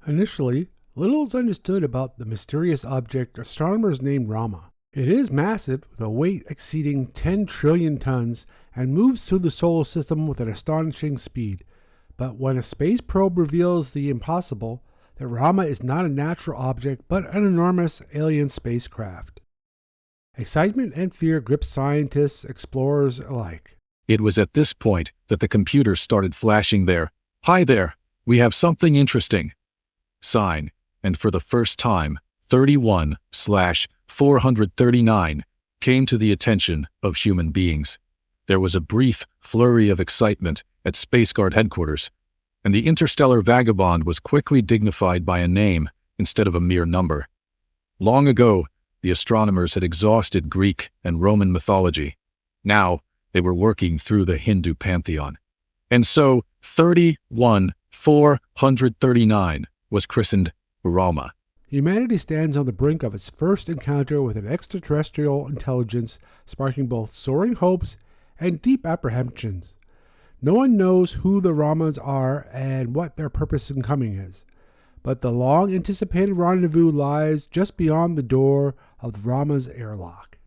Initially, little is understood about the mysterious object astronomers named Rama. It is massive, with a weight exceeding 10 trillion tons, and moves through the solar system with an astonishing speed. But when a space probe reveals the impossible, that Rama is not a natural object but an enormous alien spacecraft. Excitement and fear grip scientists, explorers alike. It was at this point that the computer started flashing their, "Hi there, we have something interesting" sign, and for the first time, 31/439 came to the attention of human beings. There was a brief flurry of excitement at Space Guard headquarters, and the interstellar vagabond was quickly dignified by a name instead of a mere number. Long ago, the astronomers had exhausted Greek and Roman mythology. Now, they were working through the Hindu pantheon. And so, 31/439 was christened Rama. Humanity stands on the brink of its first encounter with an extraterrestrial intelligence, sparking both soaring hopes and deep apprehensions. No one knows who the Ramas are and what their purpose in coming is, but the long-anticipated rendezvous lies just beyond the door of the Rama's airlock.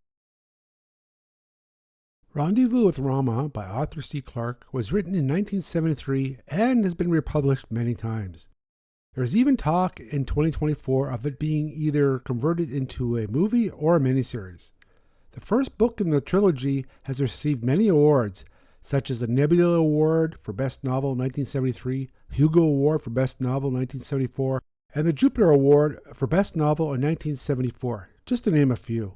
Rendezvous with Rama by Arthur C. Clarke was written in 1973 and has been republished many times. There is even talk in 2024 of it being either converted into a movie or a miniseries. The first book in the trilogy has received many awards, such as the Nebula Award for Best Novel in 1973, Hugo Award for Best Novel in 1974, and the Jupiter Award for Best Novel in 1974, just to name a few.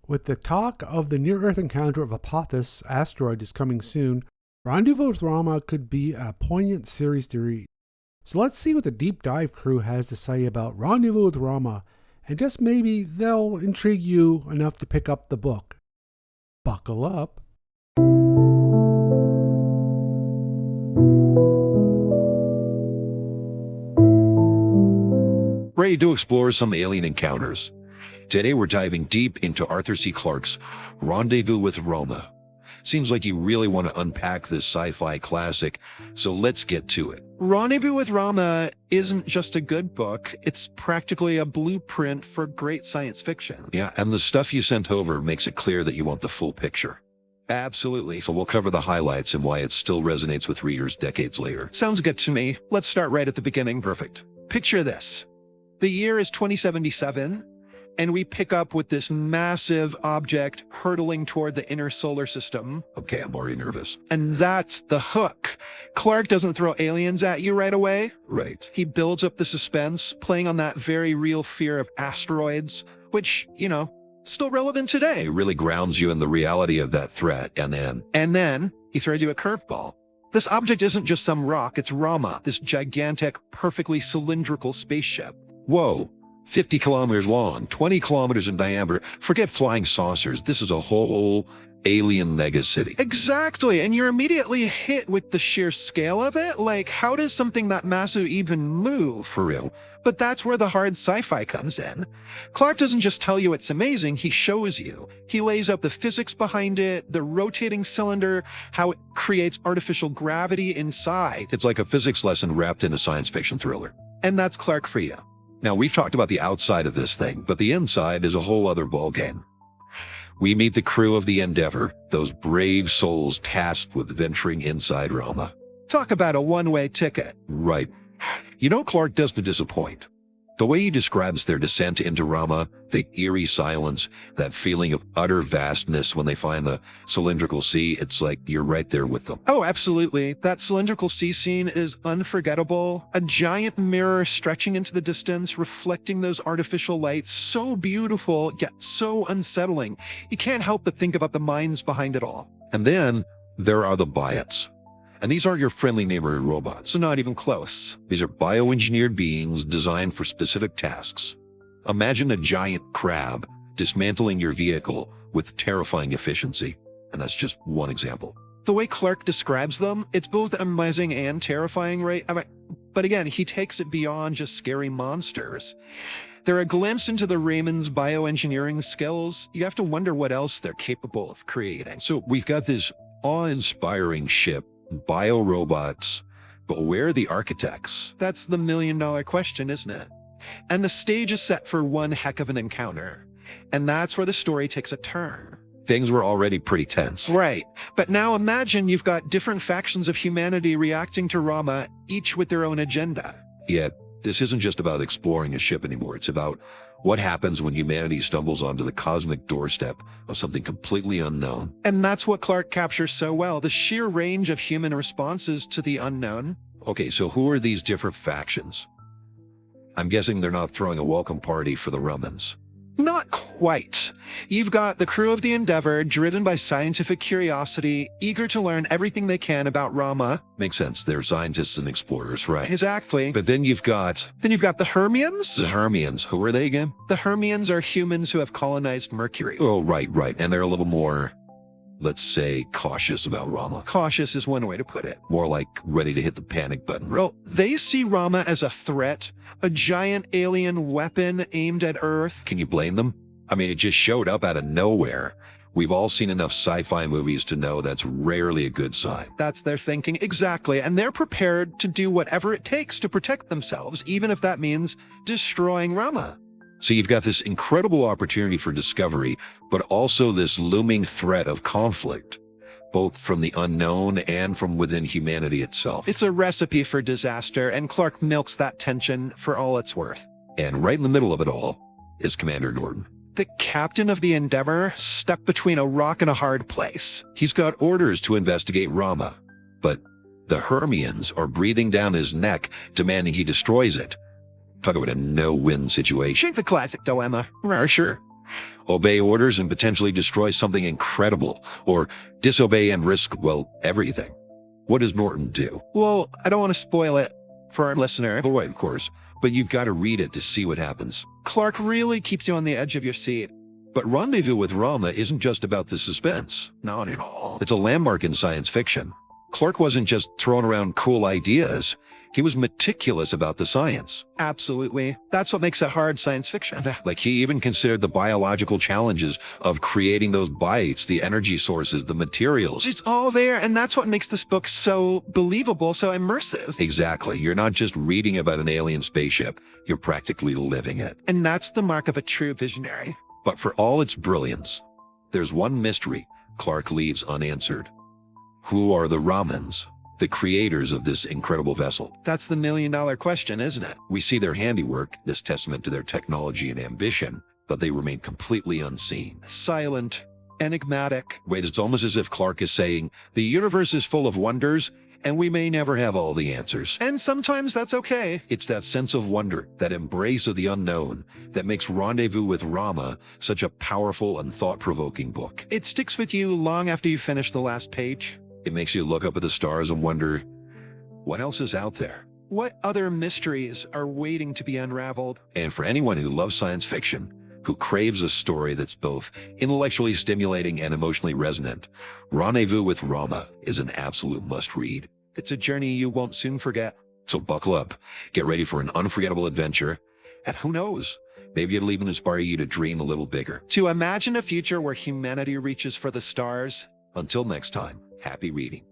With the talk of the near-Earth encounter of Apophis asteroid is coming soon, Rendezvous with Rama could be a poignant series to read. So let's see what the Deep Dive crew has to say about Rendezvous with Rama, and just maybe they'll intrigue you enough to pick up the book. Buckle up. Ready to explore some alien encounters? Today we're diving deep into Arthur C. Clarke's Rendezvous with Rama. Seems like you really want to unpack this sci-fi classic, so let's get to it. Rendezvous with Rama isn't just a good book, it's practically a blueprint for great science fiction. Yeah, and the stuff you sent over makes it clear that you want the full picture. Absolutely. So we'll cover the highlights and why it still resonates with readers decades later. Sounds good to me. Let's start right at the beginning. Perfect. Picture this. The year is 2077. And we pick up with this massive object hurtling toward the inner solar system. Okay, I'm already nervous. And that's the hook. Clarke doesn't throw aliens at you right away. Right. He builds up the suspense, playing on that very real fear of asteroids, which, still relevant today. It really grounds you in the reality of that threat, and then he throws you a curveball. This object isn't just some rock, it's Rama, this gigantic, perfectly cylindrical spaceship. Whoa. 50 kilometers long, 20 kilometers in diameter. Forget flying saucers. This is a whole alien megacity. Exactly, and you're immediately hit with the sheer scale of it. Like, how does something that massive even move? For real. But that's where the hard sci-fi comes in. Clarke doesn't just tell you it's amazing, he shows you. He lays out the physics behind it, the rotating cylinder, how it creates artificial gravity inside. It's like a physics lesson wrapped in a science fiction thriller. And that's Clarke for you. Now, we've talked about the outside of this thing, but the inside is a whole other ballgame. We meet the crew of the Endeavor, those brave souls tasked with venturing inside Rama. Talk about a one-way ticket. Right. Clarke doesn't disappoint. The way he describes their descent into Rama, the eerie silence, that feeling of utter vastness when they find the cylindrical sea, it's like you're right there with them. Oh, absolutely. That cylindrical sea scene is unforgettable. A giant mirror stretching into the distance, reflecting those artificial lights. So beautiful, yet so unsettling. You can't help but think about the minds behind it all. And then there are the Biots. And these aren't your friendly neighborhood robots. So not even close. These are bioengineered beings designed for specific tasks. Imagine a giant crab dismantling your vehicle with terrifying efficiency. And that's just one example. The way Clarke describes them, it's both amazing and terrifying, right? But again, he takes it beyond just scary monsters. They're a glimpse into the Raymond's bioengineering skills. You have to wonder what else they're capable of creating. So we've got this awe-inspiring ship, biorobots, But where are the architects? That's the million-dollar question, isn't it? And the stage is set for one heck of an encounter. And that's where the story takes a turn. Things were already pretty tense. Right. But now imagine you've got different factions of humanity reacting to Rama, each with their own agenda. Yet, this isn't just about exploring a ship anymore. It's about what happens when humanity stumbles onto the cosmic doorstep of something completely unknown. And that's what Clarke captures so well, the sheer range of human responses to the unknown. Okay, so who are these different factions? I'm guessing they're not throwing a welcome party for the Ramans. Not quite. You've got the crew of the Endeavor, driven by scientific curiosity, eager to learn everything they can about Rama. Makes sense, they're scientists and explorers, right? Exactly. But then you've got Then you've got the Hermians. the Hermians. Who are they again? The Hermians are humans who have colonized Mercury. Oh, right. And they're a little more, let's say, cautious about Rama. Cautious is one way to put it. More like ready to hit the panic button. Well, they see Rama as a threat, a giant alien weapon aimed at Earth. Can you blame them? I mean, it just showed up out of nowhere. We've all seen enough sci-fi movies to know that's rarely a good sign. That's their thinking, exactly. And they're prepared to do whatever it takes to protect themselves, even if that means destroying Rama. So you've got this incredible opportunity for discovery, but also this looming threat of conflict, both from the unknown and from within humanity itself. It's a recipe for disaster, and Clarke milks that tension for all it's worth. And right in the middle of it all is Commander Norton. The captain of the Endeavor, stuck between a rock and a hard place. He's got orders to investigate Rama, but the Hermians are breathing down his neck, demanding he destroys it. Talk about a no-win situation. The classic dilemma. Sure. Obey orders and potentially destroy something incredible, or disobey and risk, well, everything. What does Norton do? Well, I don't want to spoil it for our listener. Oh, right, of course, but you've got to read it to see what happens. Clarke really keeps you on the edge of your seat. But Rendezvous with Rama isn't just about the suspense. Not at all. It's a landmark in science fiction. Clarke wasn't just throwing around cool ideas. He was meticulous about the science. Absolutely. That's what makes it hard science fiction. Like, he even considered the biological challenges of creating those bites, the energy sources, the materials. It's all there, and that's what makes this book so believable, so immersive. Exactly. You're not just reading about an alien spaceship. You're practically living it. And that's the mark of a true visionary. But for all its brilliance, there's one mystery Clarke leaves unanswered. Who are the Ramans, the creators of this incredible vessel? That's the million-dollar question, isn't it? We see their handiwork, this testament to their technology and ambition, but they remain completely unseen. Silent, enigmatic. Wait, it's almost as if Clarke is saying, the universe is full of wonders, and we may never have all the answers. And sometimes that's okay. It's that sense of wonder, that embrace of the unknown, that makes Rendezvous with Rama such a powerful and thought-provoking book. It sticks with you long after you finish the last page. It makes you look up at the stars and wonder, what else is out there? What other mysteries are waiting to be unraveled? And for anyone who loves science fiction, who craves a story that's both intellectually stimulating and emotionally resonant, Rendezvous with Rama is an absolute must-read. It's a journey you won't soon forget. So buckle up, get ready for an unforgettable adventure, and who knows, maybe it'll even inspire you to dream a little bigger. To imagine a future where humanity reaches for the stars. Until next time, happy reading.